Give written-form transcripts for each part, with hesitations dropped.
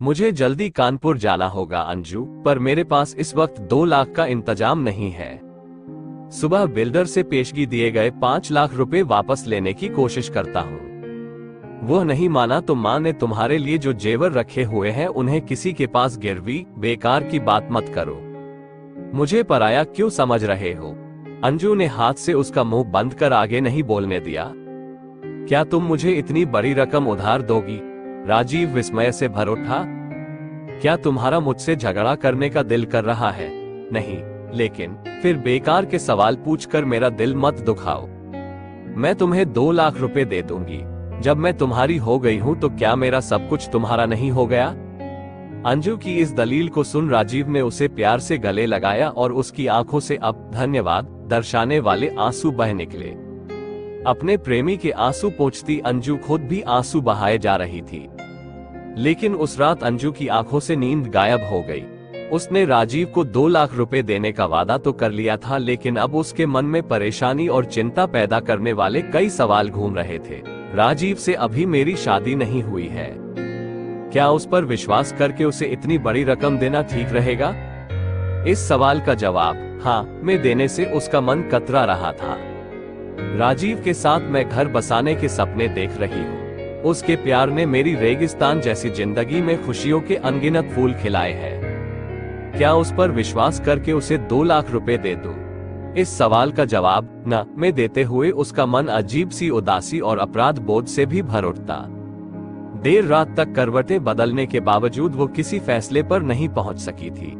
मुझे जल्दी कानपुर जाना होगा अंजू, पर मेरे पास इस वक्त 2 लाख का इंतजाम नहीं है। सुबह बिल्डर से पेशगी दिए गए 5 लाख रुपए वापस लेने की कोशिश करता हूँ। वह नहीं माना तो माँ ने तुम्हारे लिए जो जेवर रखे हुए हैं उन्हें किसी के पास गिरवी, बेकार की बात मत करो। मुझे पराया क्यों समझ रहे हो? अंजू ने हाथ से उसका मुंह बंद कर आगे नहीं बोलने दिया। क्या तुम मुझे इतनी बड़ी रकम उधार दोगी? राजीव विस्मय से भर उठा। क्या तुम्हारा मुझसे झगड़ा करने का दिल कर रहा है? नहीं, लेकिन फिर बेकार के सवाल पूछकर मेरा दिल मत दुखाओ। मैं तुम्हें 2 लाख रुपए दे दूंगी। जब मैं तुम्हारी हो गई हूं तो क्या मेरा सब कुछ तुम्हारा नहीं हो गया? अंजू की इस दलील को सुन राजीव ने उसे प्यार से गले लगाया और उसकी आंखों से अब धन्यवाद दर्शाने वाले आंसू बह निकले। अपने प्रेमी के आंसू पोंछती अंजू खुद भी आंसू बहाए जा रही थी। लेकिन उस रात अंजू की आंखों से नींद गायब हो गई। उसने राजीव को 2 लाख रुपए देने का वादा तो कर लिया था, लेकिन अब उसके मन में परेशानी और चिंता पैदा करने वाले कई सवाल घूम रहे थे। राजीव से अभी मेरी शादी नहीं हुई है। क्या उस पर विश्वास करके उसे इतनी बड़ी रकम देना ठीक रहेगा? इस सवाल का जवाब हाँ में देने से उसका मन कतरा रहा था। राजीव के साथ मैं घर बसाने के सपने देख रही हूँ। उसके प्यार ने मेरी रेगिस्तान जैसी जिंदगी में खुशियों के अनगिनत फूल खिलाए हैं। क्या उस पर विश्वास करके उसे 2 लाख रुपए दे दूं? इस सवाल का जवाब न में देते हुए उसका मन अजीब सी उदासी और अपराध बोध से भी भर उठता। देर रात तक करवटें बदलने के बावजूद वो किसी फैसले पर नहीं पहुंच सकी थी।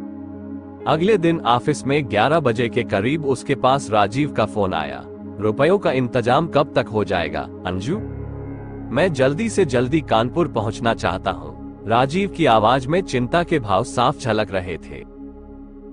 अगले दिन ऑफिस में 11 बजे के करीब उसके पास राजीव का फोन आया। रुपयों का इंतजाम कब तक हो जाएगा अंजू? मैं जल्दी से जल्दी कानपुर पहुंचना चाहता हूं। राजीव की आवाज में चिंता के भाव साफ झलक रहे थे।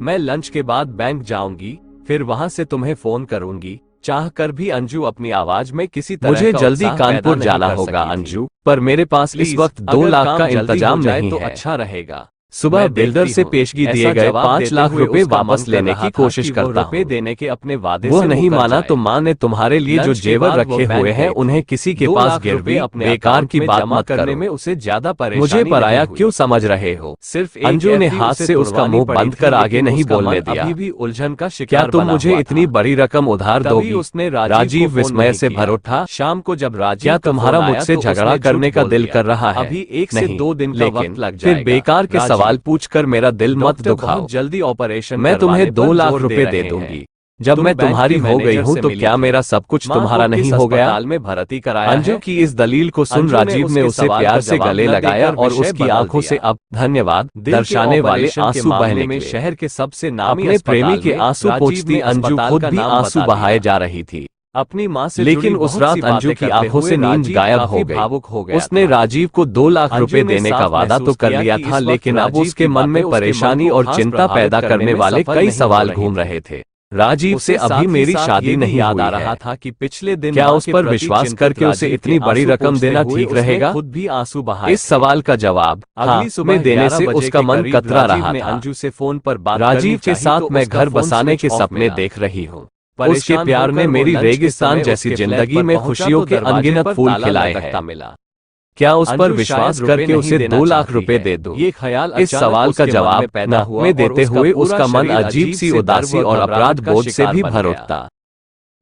मैं लंच के बाद बैंक जाऊंगी, फिर वहां से तुम्हें फोन करूंगी। चाहकर भी अंजू अपनी आवाज में किसी तरह मुझे का जल्दी उत्साह कानपुर पैदा जाना नहीं कर होगा सकी थी। अंजू, पर मेरे पास इस वक्त 2 अगर लाख काम का जल्दी इंतजाम हो जाए नहीं तो है। अच्छा रहेगा। सुबह मैं बिल्डर देखती से हूँ। पेशगी ऐसा दिए गए जवाब 5 देते लाख हुए रुपए उसका वापस मन कर लेने रहा की था कोशिश कि वो करता रुपए हूँ। देने के अपने वादे वह से नहीं मुकर माना जाए। तो माँ ने तुम्हारे लिए जो लंच के जेवर बाद वो रखे बैंक हुए हैं गई थी। उन्हें किसी के 2 पास लाख गिरवी, रुपए अपने बेकार अकाउंट की में बात जमा मत करने करो। में उसे ज्यादा परेशानी मुझे पराया नहीं हुई। क्यों समझ रहे हो? सिर्फ एक अंजू ने FD हाथ उसे से उसका तुड़वानी मुंह पड़ी बंद थी, कर आगे लेकिन नहीं उसका बोलने मन दिया। अभी भी उलझन का क्या शिकार तुम बना मुझे हुआ इतनी था। बड़ी रकम उधार तभी दोगी? उसने राजीव को फोन विस्मय नहीं से किया। भर उठा। शाम को जब राजीव क्या का तुम्हारा फोन आया मुझसे तो झगड़ा उसने करने झूठ का बोल दिल दिया। कर रहा है? अभी 1 से नहीं, 2 दिन का लेकिन वक्त लग जाएगा। फिर बेकार के राजीव, सवाल पूछकर मेरा दिल मत डॉक्टर दुखाओ। बहुत जल्दी ऑपरेशन मैं तुम्हें करवाने 2 पर लाख जोर रुपए दे रहे हैं। दूंगी। जब तुम मैं बैंक तुम्हारी के हो गई मैनेजर हूँ से तो मिली क्या थी। मेरा सब कुछ माँ तुम्हारा को किस नहीं हो गया? अस्पताल में भर्ती कराया अंजू है? की इस दलील को सुन अंजू ने राजीव ने उसके उसे सवाल प्यार का से जवाब गले न लगाया देकर और विषय उसकी बदल आंखों से दिया। अब धन्यवाद दिल के दर्शाने वाले ऑपरेशन के आंसू बह मामले में निकले। शहर के सबसे नामी अपने प्रेमी अस्पताल के में आंसू राजीव पोंछती ने अंजू अस्पताल खुद का भी नाम आंसू बता बहाए दिया। जा रही थी। अपनी माँ से लेकिन जुड़ी उस बहुत रात सी अंजू बातें की करते आंखों हुए से नींद राजीव गायब काफी हो गई। भावुक हो गया उसने था। राजीव को 2 लाख अंजू रुपए ने देने का साफ वादा तो महसूस कर किया लिया कि था, इस वक्त लेकिन अब राजीव उसके की मन में बातें उसके मन परेशानी को और खास चिंता प्रभावित पैदा करने करने में वाले सफल कई नहीं हो सवाल रही घूम थी। रहे थे। राजीव उसे से साथ अभी ही मेरी साथ शादी ये भी नहीं याद आ हुई रहा है। था कि पिछले दिन क्या माँ उस के पर प्रति विश्वास चिंतित करके उसे राजीव इतनी के बड़ी आंसू रकम पोंछते देना हुए ठीक उसने रहेगा? खुद भी आंसू बहाए इस थे। सवाल का जवाब हाँ अगली सुबह में देने 11 से बजे उसका के मन करीब कतरा रहा राजीव ने था। अंजू से फोन पर बात राजीव करनी के चाही साथ तो मैं उसका घर फोन बसाने स्विच के ऑफ सपने मिला। देख रही हूँ। उसके परेशान प्यार ने होकर वो मेरी लंच के रेगिस्तान समय जैसी उसके फ्लैट जिंदगी पर में पहुंचा खुशियों तो के दरवाजे अनगिनत पर फूल ताला खिलाए लटकता हैं। मिला। क्या उस पर अंजू विश्वास शायद रुपए करके नहीं उसे देना 2 लाख चाहती रुपए है। दे दूं? ये ख्याल इस अचानक सवाल का उसके मन जवाब में पैदा न हुआ में और देते उसका हुए पूरा उसका मन शरीर अजीब सी से उदासी डर व और घबराहट अपराध का बोध से शिकार भी बन भर गया। उठता।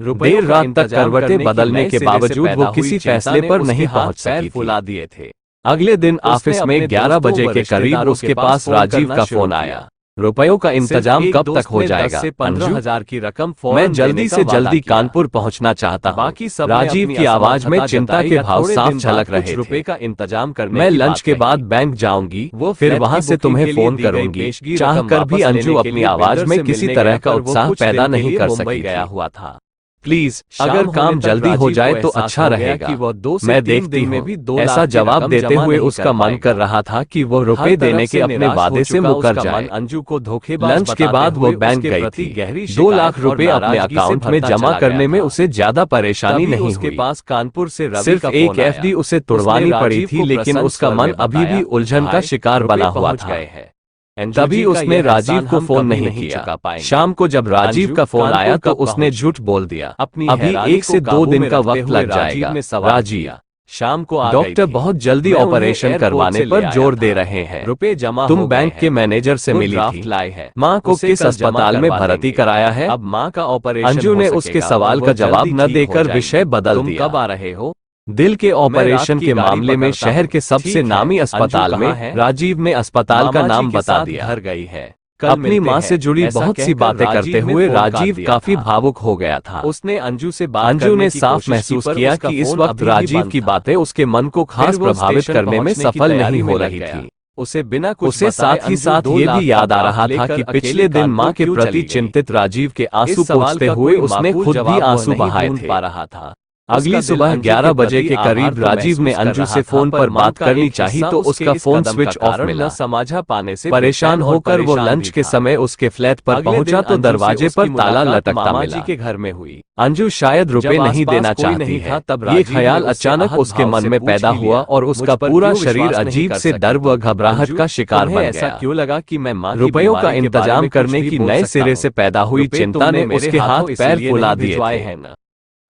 रुपयों देर का रात तक इंतजाम करवटें करने की बदलने नए के सिरे से बावजूद पैदा वो हुई किसी चिंता फैसले ने पर उसके नहीं हाथ पहुंच पैर सकी थी। फुला दिए थे। अगले दिन उसने ऑफिस में अपने 11 दोस्तों बजे व के करीब रिश्तेदारों उसके के पास पास फोन राजीव करना का शुरू फोन किया। आया। रुपयों का इंतजाम एक कब तक दोस्त हो ने 10 जाएगा से 15 अंजू? हजार की रकम फौरन मैं जल्दी देने का से वादा जल्दी किया। कानपुर पहुंचना चाहता हूँ। बाकी सब ने राजीव अपनी की आवाज में असमर्थता चिंता जताई के या भाव थोड़े साफ दिन बाद झलक कुछ रहे रुपए थे। का इंतजाम करने मैं की लंच बात के कही। बाद बैंक जाऊंगी, वो फिर फ्लैट वहां की से बुकिंग तुम्हें के लिए फोन दी गई करूंगी। पेशगी चाह रकम कर भी वापस अंजू लेने के अपनी लिए आवाज बिल्डर में से किसी मिलने तरह गया का पर वो उत्साह कुछ पैदा दिन के नहीं लिए कर मुंबई सकी गया थी। हुआ था। प्लीज शाम अगर होने काम तक जल्दी हो राजीव जाए को तो एहसास अच्छा हो गया रहेगा। कि वह 2 से मैं 3 देखती दिन में हूँ। भी 2 ऐसा लाख की जवाब रकम देते जमा हुए नहीं उसका कर मन पाएगा। कर रहा था कि वो हर रुपए तरफ देने से के अपने निराश हो वादे से चुका मुकर उसका मन जाए। अंजू को धोखेबाज लंच के बताते बाद वो हुए बैंक उसके गई प्रति थी। गहरी 2 लाख शिकायत और रुपए अपने नाराजगी से अकाउंट में भरता जमा चला करने गया में था। उसे ज्यादा परेशानी तभी नहीं उसके हुई। पास कानपुर से रवि सिर्फ का एक फोन आया। एफडी उसे उसने तुड़वानी पड़ी राजीव थी, को लेकिन प्रसन्न उसका स्वर मन में अभी भी बताया, उलझन का भाई, शिकार रुपए बना हुआ पहुंच था। गए हैं। तभी उसने राजीव को फोन नहीं चुका किया। पाएंगे। शाम को जब राजीव का फोन कानपुर आया तो कब उसने पहुंची? झूठ बोल दिया। अपनी अभी हैरानी 1 से को 2 काबू दिन में का रखते वक्त हुए लग राजीव जाएगा। ने सवाल राजीव किया। शाम को आ गई डॉक्टर थी। बहुत जल्दी मैं उन्हें ऑपरेशन एयरपोर्ट करवाने से ले पर आया जोर था। दे रहे हैं। रुपए जमा तुम हो बैंक गए के हैं। मैनेजर से वो मिली ड्राफ्ट थी। लाए हैं। माँ को उसे किस कल जमा अस्पताल में करवा भर्ती देंगे। कराया है? अब माँ का ऑपरेशन अंजू हो ने सकेगा उसके और सवाल वो का जवाब जल्दी न ठीक देकर हो जाएगी। विषय बदल तुम दिया। कब आ रहे हो? दिल के मैं रात ऑपरेशन की के गाड़ी मामले में पकड़ता शहर हूँ। के सबसे ठीक है, नामी अंजू अस्पताल कहाँ में है? राजीव ने अस्पताल का मामा जी नाम के बता साथ दिया। घर गई है। कल अपनी मिलते माँ हैं। से जुड़ी ऐसा बहुत सी कहकर बातें करते राजीव ने हुए फोन काट राजीव दिया काफी था। भावुक हो गया था। उसने अंजू से बात अंजू करने ने की साफ कोशिश की, महसूस पर किया उसका कि इस फोन वक्त अभी भी राजीव बंद की था। बातें उसके मन को फिर खास वो प्रभावित स्टेशन करने में पहुंचने की सफल तैयारी नहीं में हो लग रही गया। थी। उसे बिना कुछ उसे बताए साथ ही अंजू साथ 2 ये लाख भी का याद आ ड्राफ्ट रहा था लेकर कि अकेले पिछले दिन कानपुर माँ के क्यों प्रति चली गई। चिंतित राजीव के आंसू इस सवाल पोंछते का हुए कोई उसने माकूल खुद भी जवाब वह आंसू नहीं बहाए ढूंढ थे। पा रहा था। अगली उसका दिल सुबह अंजू के 11 बजे प्रति के आभार करीब तो राजीव ने महसूस कर अंजू रहा से था, फोन पर मन बात का करनी एक चाहिए हिस्सा तो उसके उसका इस फोन कदम स्विच का ऑफ कारण मिला। न समझा पाने से परेशान बेचैन और होकर वो परेशान लंच भी के था। समय उसके फ्लैट पर अगले पहुंचा दिन तो अंजू से दरवाजे उसकी पर ताला मुलाकात लटकता मामा जी मिला। के घर में हुई। अंजू शायद रुपए जब नहीं आसपास देना कोई चाहती नहीं है। था, तब ये राजीव ने ख्याल उससे अचानक आहत उसके भाव मन से में पूछ पैदा ही हुआ लिया, और मुझ उसका पर पूरा क्यों शरीर विश्वास नहीं अजीब कर से सकी डर तुम? व घबराहट अंजू, का शिकार तुम्हें बन ऐसा गया। क्यों लगा कि मैं माँ की रुपयों का बीमारी के बारे इंतजाम में कुछ करने भी की बोल नए सकता सिरे हूँ? से पैदा हुई रुपए चिंता तुमने ने मेरे उसके हाथ हाथों पैर इसलिए फुला नहीं दिए भिजवाए थे। हैं ना।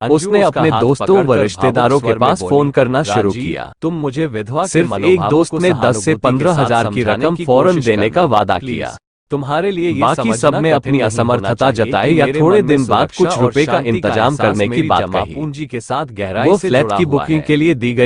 अंजू उसने उसका अपने हाथ दोस्तों व पकड़कर रिश्तेदारों भावुक के स्वर में पास बोली, फोन करना शुरू राजीव, किया। तुम मुझे विधवा के सिर्फ एक मनोभावों दोस्त को ने 10 से सहानुभूति के 15 साथ हजार की समझाने रकम की फौरन कोशिश देने का करना। वादा प्लीज, किया। तुम्हारे लिए ये बाकी सब समझना ने कठिन अपनी नहीं होना असमर्थता चाहिए जताई कि या मेरे थोड़े मन में दिन बाद सुरक्षा कुछ और रुपए का शांति इंतजाम एहसास करने की मेरी बात जमा कही। पूंजी के साथ गहराई वो से फ्लैट जुड़ा की हुआ बुकिंग है। के लिए दी गई